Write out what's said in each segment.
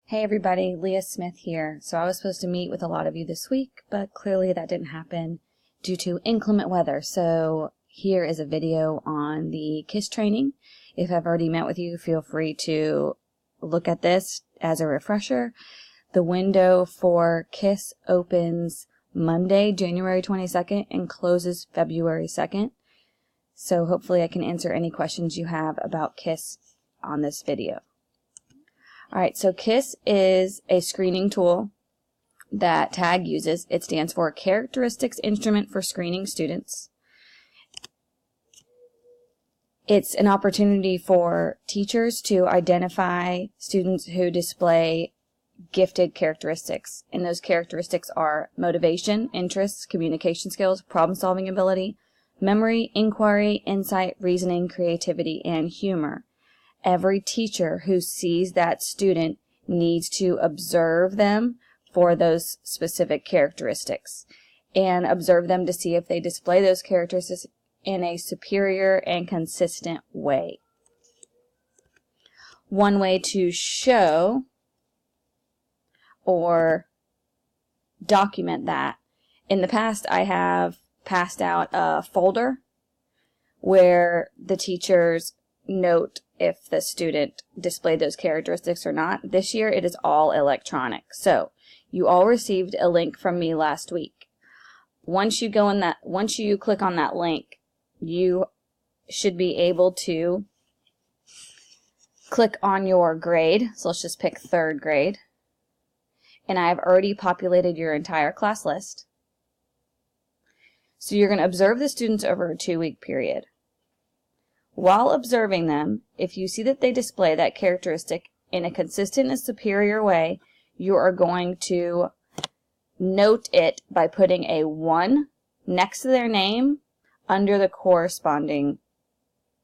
Hey everybody, Leah Smith here. So I was supposed to meet with a lot of you this week, but clearly that didn't happen due to inclement weather. So here is a video on the Ciss training. If I've already met with you, feel free to look at this as a refresher. The window for Ciss opens Monday, January 22nd and closes February 2nd. So hopefully I can answer any questions you have about Ciss on this video. Alright, so Ciss is a screening tool that TAG uses. It stands for Characteristics Instrument for Screening Students. It's an opportunity for teachers to identify students who display gifted characteristics. And those characteristics are motivation, interests, communication skills, problem-solving ability, memory, inquiry, insight, reasoning, creativity, and humor. Every teacher who sees that student needs to observe them for those specific characteristics and observe them to see if they display those characteristics in a superior and consistent way. One way to show or document that, in the past I have passed out a folder where the teachers note if the student displayed those characteristics or not. This year it is all electronic. So you all received a link from me last week. Once you click on that link, you should be able to click on your grade. So let's just pick 3rd grade. And I've already populated your entire class list. So you're going to observe the students over a 2-week period. While observing them, if you see that they display that characteristic in a consistent and superior way, you are going to note it by putting a 1 next to their name under the corresponding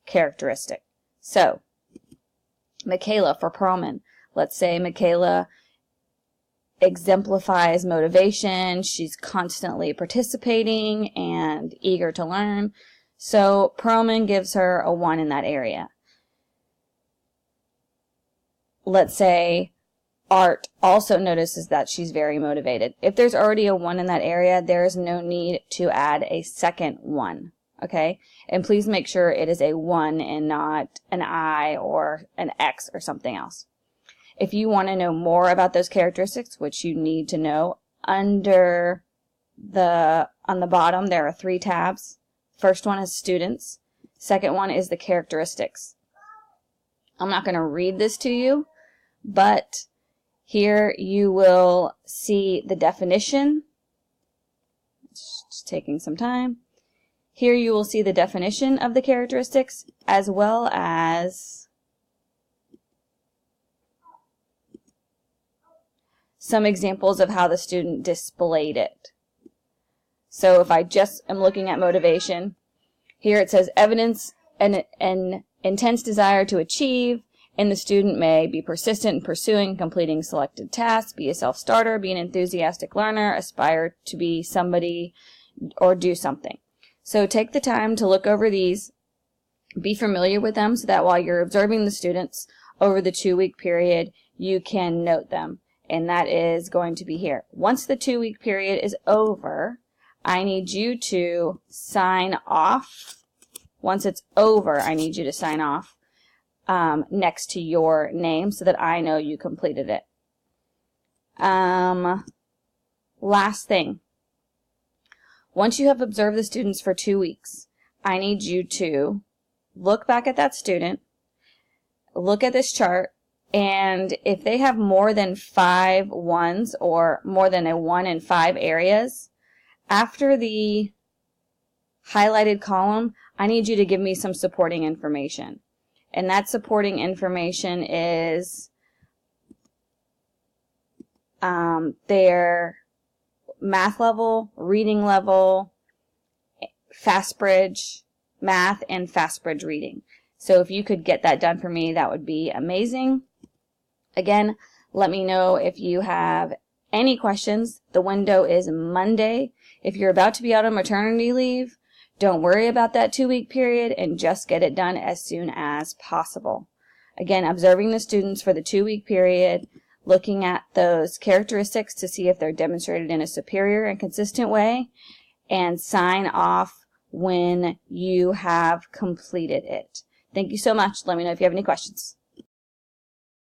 characteristic. So, Michaela for Perlman. Let's say Michaela exemplifies motivation. She's constantly participating and eager to learn. So Perlman gives her a 1 in that area. Let's say Art also notices that she's very motivated. If there's already a 1 in that area, there is no need to add a second 1. Okay? And please make sure it is a 1 and not an I or an X or something else. If you want to know more about those characteristics, which you need to know, on the bottom there are 3 tabs. First one is students. Second one is the characteristics. I'm not going to read this to you, but here you will see the definition. It's just taking some time. Here you will see the definition of the characteristics as well as some examples of how the student displayed it. So if I just am looking at motivation, here it says evidence an intense desire to achieve, and the student may be persistent in pursuing, completing selected tasks, be a self-starter, be an enthusiastic learner, aspire to be somebody, or do something. So take the time to look over these, be familiar with them so that while you're observing the students over the 2-week period, you can note them. And that is going to be here. Once the 2-week period is over, I need you to sign off. Once it's over, I need you to sign off next to your name so that I know you completed it. Last thing. Once you have observed the students for 2 weeks, I need you to look back at that student, look at this chart, and if they have more than 5 1s or more than a 1 in 5 areas, after the highlighted column, I need you to give me some supporting information. And that supporting information is their math level, reading level, FastBridge math, and FastBridge reading. So if you could get that done for me, that would be amazing. Again, let me know if you have any questions. The window is Monday. If you're about to be out on maternity leave, don't worry about that 2-week period and just get it done as soon as possible. Again, observing the students for the 2-week period, looking at those characteristics to see if they're demonstrated in a superior and consistent way, and sign off when you have completed it. Thank you so much. Let me know if you have any questions.